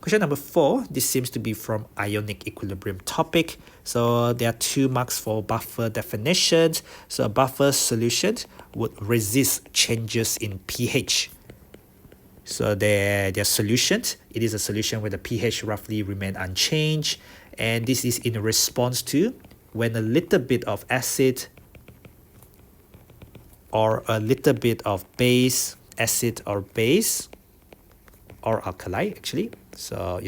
Question number 4, this seems to be from ionic equilibrium topic. So there are 2 marks for buffer definitions. So a buffer solution would resist changes in pH. So their solutions, it is a solution where the pH roughly remain unchanged, and this is in response to when a little bit of acid or a little bit of base, acid or base, or alkali actually. So,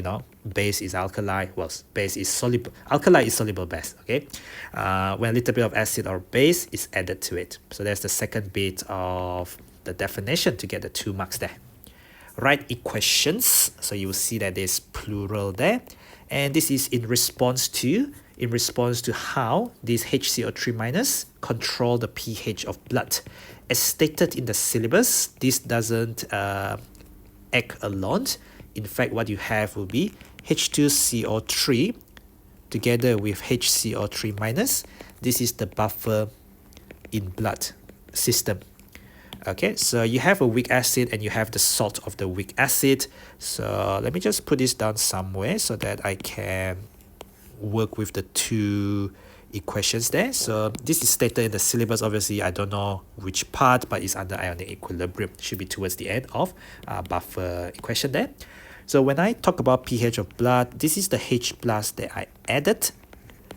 base is alkali, well, base is soluble, alkali is soluble base, okay? When a little bit of acid or base is added to it. So that's the second bit of the definition to get the 2 marks there. Write equations, so you will see that there's plural there, and this is in response to how this HCO3 minus control the pH of blood. As stated in the syllabus, this doesn't act alone. In fact, what you have will be H2CO3 together with HCO3 minus. This is the buffer in blood system. Okay, so you have a weak acid and you have the salt of the weak acid. So let me just put this down somewhere so that I can work with the 2 equations there. So this is stated in the syllabus. Obviously, I don't know which part, but it's under ionic equilibrium. It should be towards the end of buffer equation there. So when I talk about pH of blood, this is the H plus that I added.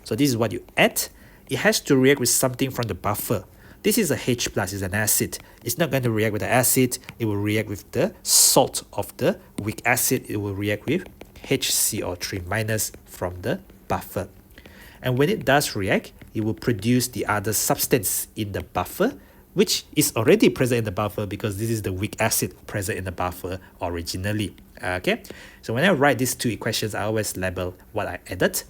So this is what you add. It has to react with something from the buffer. This is a H plus, is an acid. It's not going to react with the acid. It will react with the salt of the weak acid. It will react with HCO3 minus from the buffer. And when it does react, it will produce the other substance in the buffer, which is already present in the buffer because this is the weak acid present in the buffer originally. Okay, so when I write these 2 equations, I always label what I added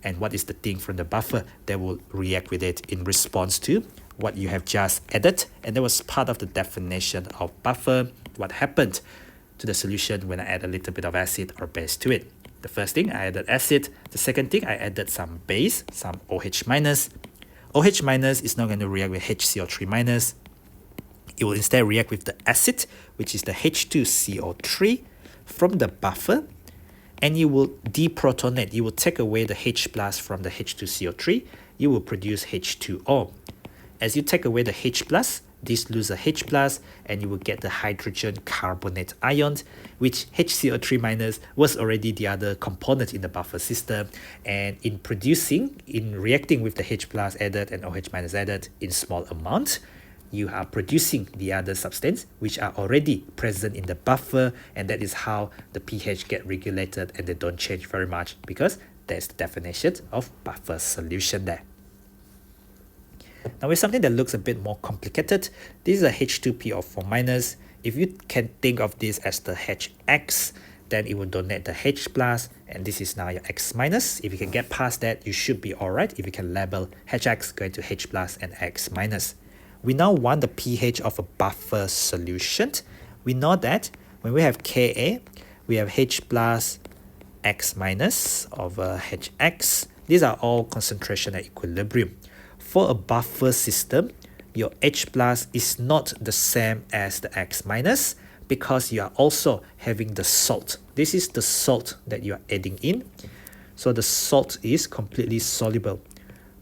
and what is the thing from the buffer that will react with it in response to what you have just added. And that was part of the definition of buffer, what happened to the solution when I add a little bit of acid or base to it. The first thing, I added acid. The second thing, I added some base, some OH minus. OH minus is not going to react with HCO3 minus. It will instead react with the acid, which is the H2CO3 from the buffer, and you will deprotonate. You will take away the H plus from the H2CO3. You will produce H2O. As you take away the H plus, this loses a H plus, and you will get the hydrogen carbonate ion, which HCO3 minus was already the other component in the buffer system. And in reacting with the H plus added and OH minus added in small amount, you are producing the other substance which are already present in the buffer, and that is how the pH get regulated and they don't change very much, because that's the definition of buffer solution there. Now with something that looks a bit more complicated, this is a H2PO4 minus. If you can think of this as the HX, then it will donate the H plus, and this is now your X minus. If you can get past that, you should be alright if you can label HX going to H plus and X minus. We now want the pH of a buffer solution. We know that when we have Ka, we have H plus X minus over HX. These are all concentration at equilibrium. For a buffer system, your H plus is not the same as the X minus because you are also having the salt. This is the salt that you are adding in. So the salt is completely soluble.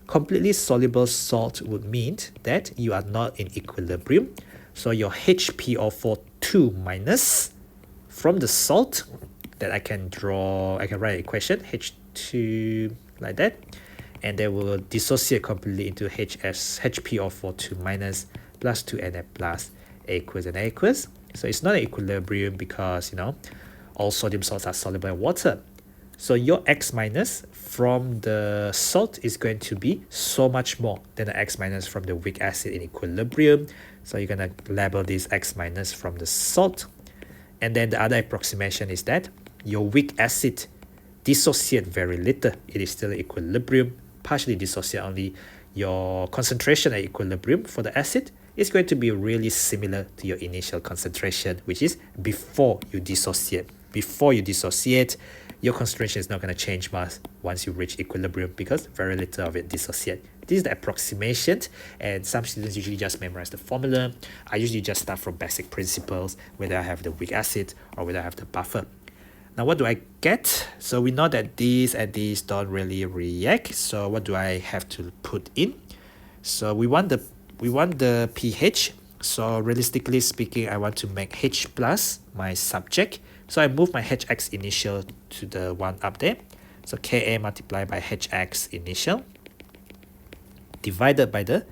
Completely soluble salt would mean that you are not in equilibrium. So your HPO4 minus from the salt that I can write an equation, H2 like that, and they will dissociate completely into HPO4 minus plus 2Na plus A equals and A equals. So it's not an equilibrium because, all sodium salts are soluble in water. So your X minus from the salt is going to be so much more than the X minus from the weak acid in equilibrium. So you're going to label this X minus from the salt. And then the other approximation is that your weak acid dissociate very little. It is still equilibrium, partially dissociate only. Your concentration at equilibrium for the acid is going to be really similar to your initial concentration, which is before you dissociate. Before you dissociate, your concentration is not going to change much once you reach equilibrium because very little of it dissociate. This is the approximation, and some students usually just memorize the formula. I usually just start from basic principles, whether I have the weak acid or whether I have the buffer. Now what do I get? So we know that these and these don't really react. So what do I have to put in? So we want the pH. So realistically speaking, I want to make H plus my subject. So I move my HX initial to the one up there. So Ka multiplied by HX initial divided by the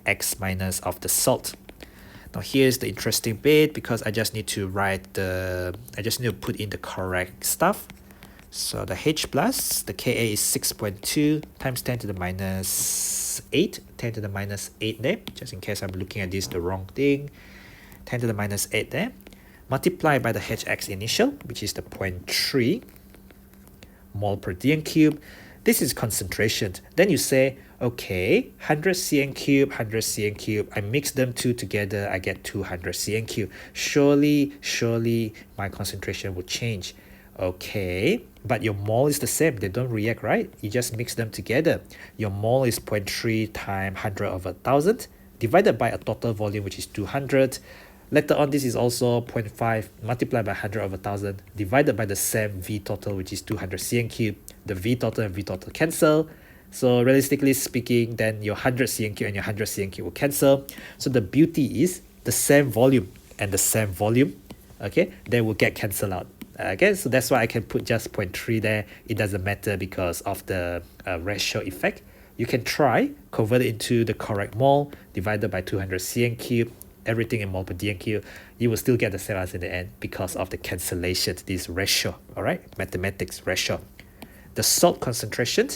X minus of the salt. Now here's the interesting bit, because I just need to put in the correct stuff. So the H plus, the Ka is 6.2 times 10 to the minus 8, 10 to the minus 8 there, just in case I'm looking at this the wrong thing. 10 to the minus 8 there, multiplied by the HX initial, which is the 0.3 mole per dm cube. This is concentration. Then you say, okay, 100 cm cube, 100 cm cube. I mix them two together, I get 200 cm cube. Surely my concentration would change. Okay, but your mole is the same. They don't react, right? You just mix them together. Your mole is 0.3 times 100 over 1000 divided by a total volume, which is 200. Later on, this is also 0.5 multiplied by 100 over 1000 divided by the same V total, which is 200 cm cube. The V total and V total cancel. So realistically speaking, then your 100 cm cube and your 100 cm cube will cancel. So the beauty is the same volume and the same volume, okay, they will get cancelled out. Okay, so that's why I can put just 0.3 there. It doesn't matter because of the ratio effect. You can try, convert it into the correct mole, divided by 200 cm cube, everything in mole per dm cube. You will still get the same answer in the end because of the cancellation, this ratio, all right? Mathematics ratio. The salt concentration,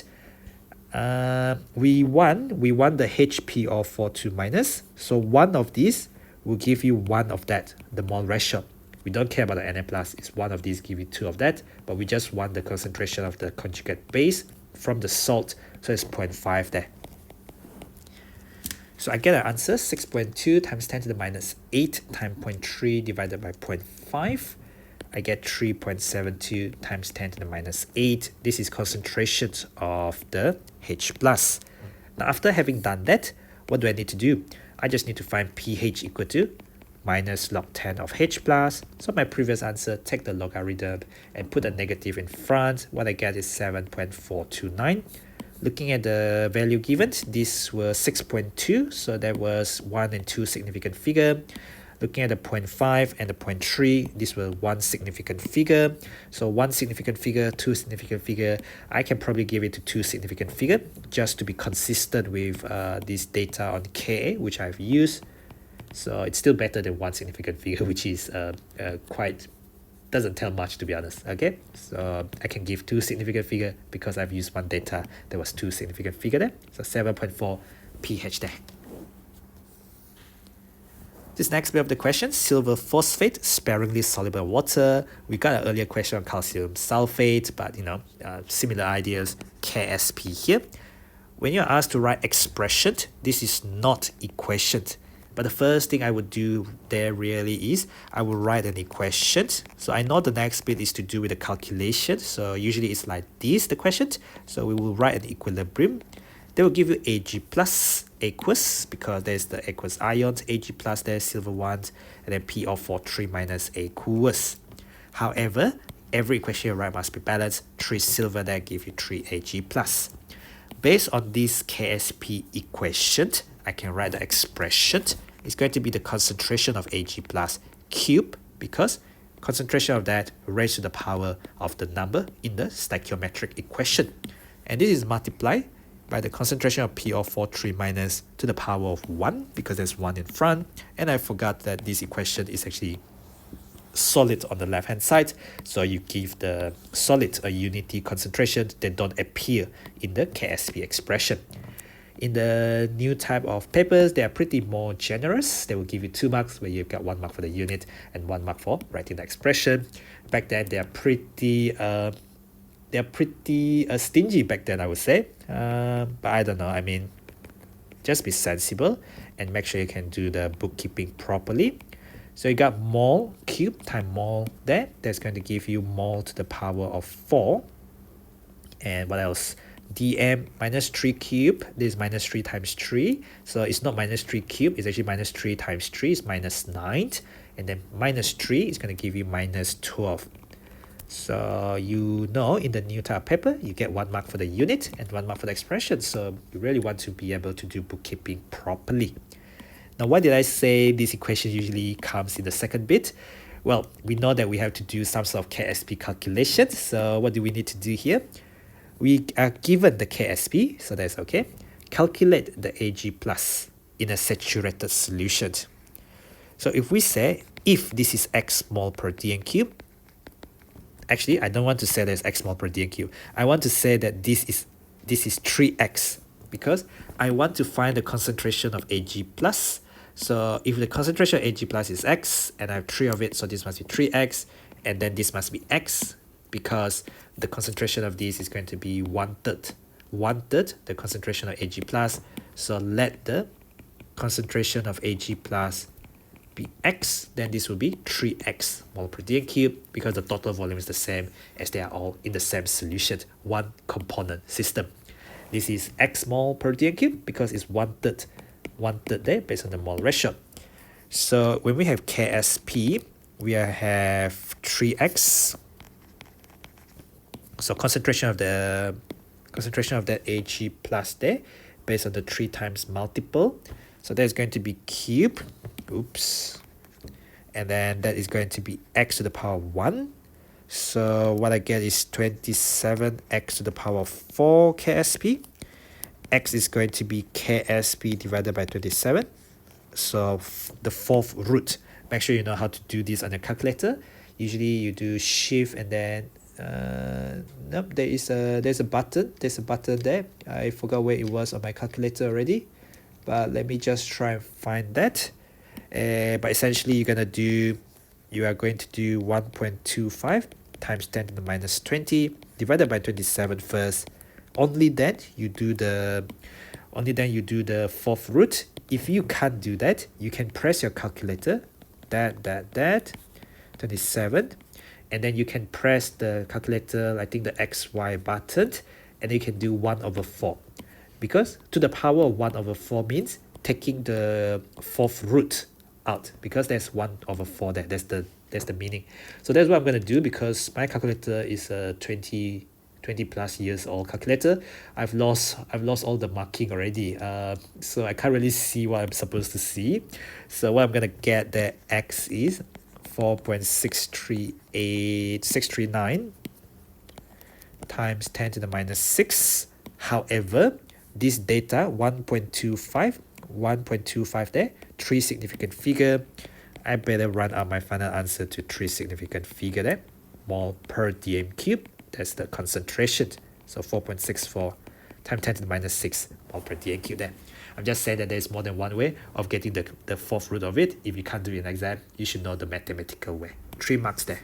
we want the HPO42 minus. So one of these will give you one of that, the mole ratio. We don't care about the Na plus, it's one of these give you two of that, but we just want the concentration of the conjugate base from the salt, so it's 0.5 there. So I get an answer, 6.2 times 10 to the minus 8 times 0.3 divided by 0.5. I get 3.72 times 10 to the minus 8. This is concentration of the H plus. Now after having done that, what do I need to do? I just need to find pH equal to minus log 10 of H plus. So my previous answer, take the logarithm and put a negative in front. What I get is 7.429. Looking at the value given, this was 6.2, so that was 1 and 2 significant figure. Looking at the 0.5 and the 0.3, this was 1 significant figure. So 1 significant figure, 2 significant figure. I can probably give it to 2 significant figure just to be consistent with this data on Ka, which I've used. So it's still better than 1 significant figure, which is quite, doesn't tell much, to be honest. Okay, so I can give 2 significant figure because I've used one data. There was 2 significant figure there. So 7.4 pH there. This next bit of the question, silver phosphate sparingly soluble in water. We got an earlier question on calcium sulfate, but similar ideas, KSP here. When you're asked to write expression, this is not equation. But the first thing I would do there really is I will write an equation. So I know the next bit is to do with the calculation. So usually it's like this, the question. So we will write an equilibrium. They will give you Ag plus aqueous because there's the aqueous ions, Ag plus there's silver ones, and then PO43 minus aqueous. However, every equation you write must be balanced. 3 silver there give you 3 Ag plus. Based on this KSP equation, I can write the expression. It's going to be the concentration of Ag plus cube because concentration of that raised to the power of the number in the stoichiometric equation. And this is multiplied by the concentration of PO43 minus to the power of 1 because there's 1 in front. And I forgot that this equation is actually solid on the left hand side. So you give the solid a unity concentration that don't appear in the KSP expression. In the new type of papers, they are pretty more generous. They will give you 2 marks where you've got 1 mark for the unit and 1 mark for writing the expression. Back then, they are pretty stingy back then, I would say. But I don't know. I mean, just be sensible and make sure you can do the bookkeeping properly. So you got mole cube times mole there. That's going to give you mole to the power of 4. And what else? dm minus 3 cube. This is minus 3 times 3. So it's not minus 3 cube. It's actually minus 3 times 3 is minus 9. And then minus 3 is going to give you minus 12. So you know in the new type paper, you get 1 mark for the unit and 1 mark for the expression. So you really want to be able to do bookkeeping properly. Now, why did I say this equation usually comes in the second bit? Well, we know that we have to do some sort of KSP calculation. So what do we need to do here? We are given the KSP, so that's okay. Calculate the Ag plus in a saturated solution. So if we say, if this is x mole per dm cube, actually, I don't want to say there's x mole per dm cube. I want to say that this is 3x, because I want to find the concentration of Ag plus. So if the concentration of Ag plus is x, and I have 3 of it, so this must be 3x, and then this must be x, because the concentration of this is going to be 1/3. 1/3 the concentration of Ag plus. So let the concentration of Ag plus be x, then this will be 3x mole per dm cube, because the total volume is the same as they are all in the same solution, one component system. This is x mole per dm cube because it's 1/3 there based on the mole ratio. So when we have KSP, we have 3x. So concentration of that Ag plus there based on the 3 times multiple. So that's going to be cube. Oops. And then that is going to be x to the power 1. So what I get is 27x to the power 4 KSP. X is going to be KSP divided by 27. So the 4th root. Make sure you know how to do this on your calculator. Usually you do shift and then nope, there's a button. There's a button there. I forgot where it was on my calculator already. But let me just try and find that. But essentially you are going to do 1.25 times 10 to the minus 20 divided by 27 first. Only then you do the 4th root. If you can't do that, you can press your calculator, that 27, and then you can press the calculator, I think the XY button, and you can do 1/4. Because to the power of 1/4 means taking the 4th root out, because there's 1/4 there. That's the meaning. So that's what I'm going to do, because my calculator is a 20 plus years old calculator. I've lost all the marking already, so I can't really see what I'm supposed to see. So what I'm going to get there, x is 4.638639 times 10 to the minus 6. However, this data 1.25 there, 3 significant figure. I better run out my final answer to 3 significant figure there, mole per dm cube. That's the concentration. So 4.64 times 10 to the minus 6 mole per dm cube there. I'm just saying that there's more than one way of getting the 4th root of it. If you can't do it in exam, you should know the mathematical way. 3 marks there.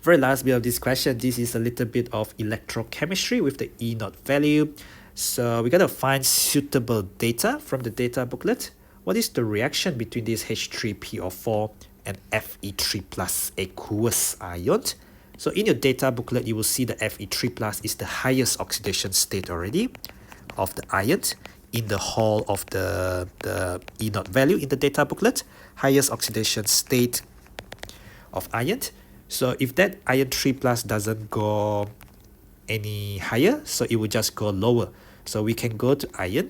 Very last bit of this question, this is a little bit of electrochemistry with the E0 value. So we got to find suitable data from the data booklet. What is the reaction between this H3PO4 and Fe3 plus aqueous ion? So in your data booklet, you will see the Fe3 plus is the highest oxidation state already of the ion in the whole of the E0 value in the data booklet. Highest oxidation state of ion. So if that ion 3 plus doesn't go any higher, so it will just go lower. So we can go to ion.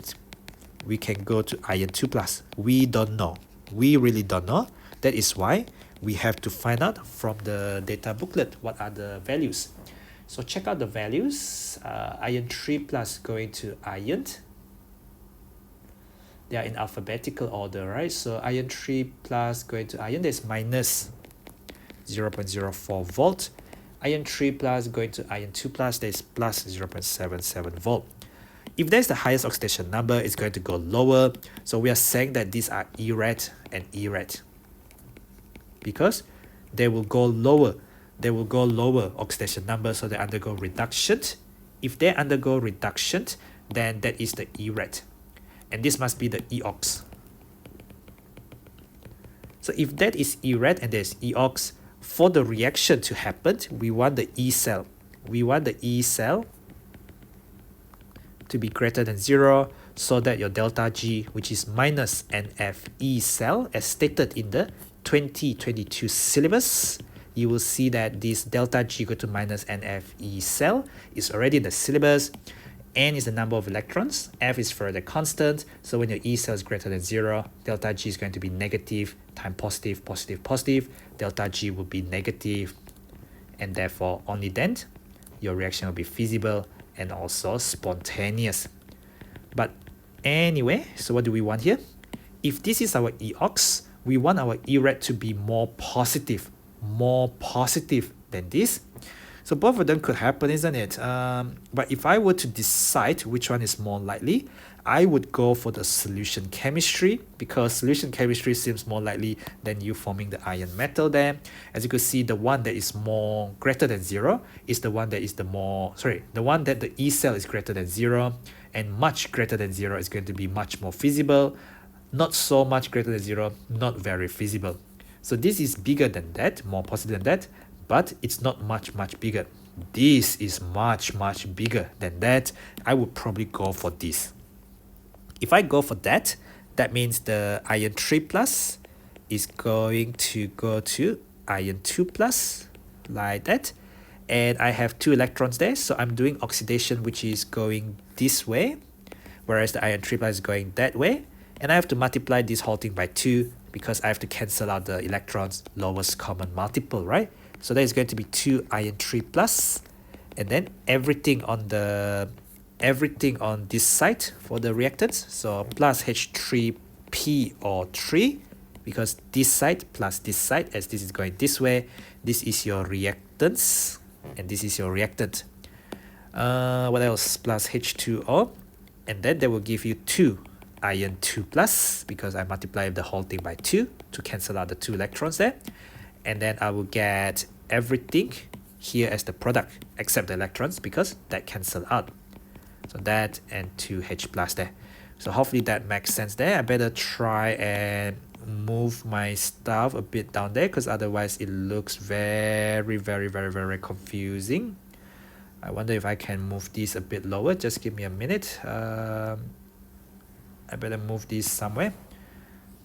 We can go to ion 2 plus. We don't know. We really don't know. That is why we have to find out from the data booklet what are the values. So check out the values. Ion 3 plus going to ion. They are in alphabetical order, right? So ion 3 plus going to ion, there's minus 0.04 volt. Ion 3 plus going to ion 2 plus, there's plus 0.77 volt. If there's the highest oxidation number, it's going to go lower. So we are saying that these are ERAT and ERAT, because they will go lower. They will go lower oxidation number, so they undergo reduction. If they undergo reduction, then that is the ERAT. And this must be the EOX. So if that is ERAT and there's EOX, for the reaction to happen, we want the E cell. We want the E cell to be greater than 0, so that your delta G, which is minus NFE cell, as stated in the 2022 syllabus, you will see that this delta G equal to minus NFE cell is already in the syllabus. N is the number of electrons, F is for the constant, so when your E cell is greater than 0, delta G is going to be negative times positive, positive, positive, delta G will be negative, and therefore only then your reaction will be feasible and also spontaneous. But anyway, so what do we want here? If this is our EOX, we want our E-red to be more positive than this. So both of them could happen, isn't it? But if I were to decide which one is more likely, I would go for the solution chemistry, because solution chemistry seems more likely than you forming the iron metal there. As you can see, the one that is more greater than 0 is the one that is the one that the E cell is greater than 0, and much greater than 0 is going to be much more feasible. Not so much greater than 0, not very feasible. So this is bigger than that, more positive than that, but it's not much bigger. This is much bigger than that. I would probably go for this. If I go for that, that means the iron 3 plus is going to go to iron 2 plus, like that. And I have 2 electrons there, so I'm doing oxidation which is going this way, whereas the iron 3 plus is going that way. And I have to multiply this whole thing by 2 because I have to cancel out the electrons, lowest common multiple, right? So that is going to be 2 iron 3 plus, and then everything on this side for the reactants. So plus H3P or 3, because this side plus this side, as this is going this way, this is your reactants, and this is your reactant. What else? Plus H2O, and then they will give you 2 iron 2 plus, because I multiply the whole thing by 2 to cancel out the 2 electrons there. And then I will get everything here as the product except the electrons, because that cancel out. So that and 2H plus there. So hopefully that makes sense there. I better try and move my stuff a bit down there, because otherwise it looks very confusing. I wonder if I can move this a bit lower. Just give me a minute. I better move this somewhere.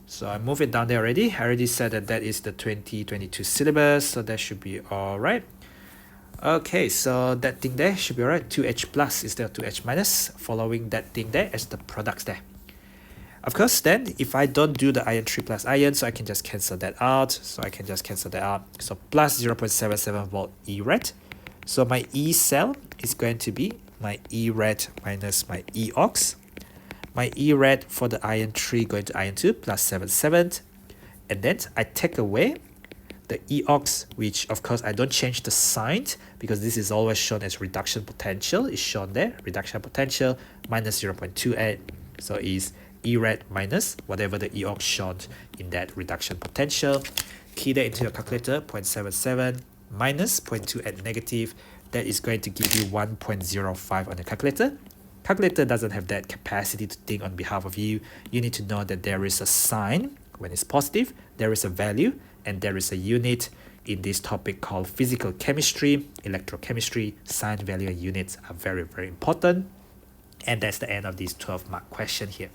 So I move it down there already. I already said that that is the 2022 syllabus, so that should be all right. Okay, so that thing there should be all right. 2H plus instead of 2H minus, following that thing there as the products there. Of course, then if I don't do the iron 3 plus iron, so I can just cancel that out. So plus 0.77 volt E-red. So my E cell is going to be my E-red minus my E-ox. My E-red for the iron 3 going to iron 2 plus 77. And then I take away the E-ox, which of course I don't change the sign, because this is always shown as reduction potential. It's shown there, reduction potential minus 0.28. So is E-red minus whatever the E-ox shown in that reduction potential. Key that into your calculator, 0.77 minus 0.28 negative. That is going to give you 1.05 on the calculator. Calculator doesn't have that capacity to think on behalf of you. You need to know that there is a sign when it's positive, there is a value, and there is a unit in this topic called physical chemistry, electrochemistry. Sign, value, and units are very important. And that's the end of this 12-mark question here.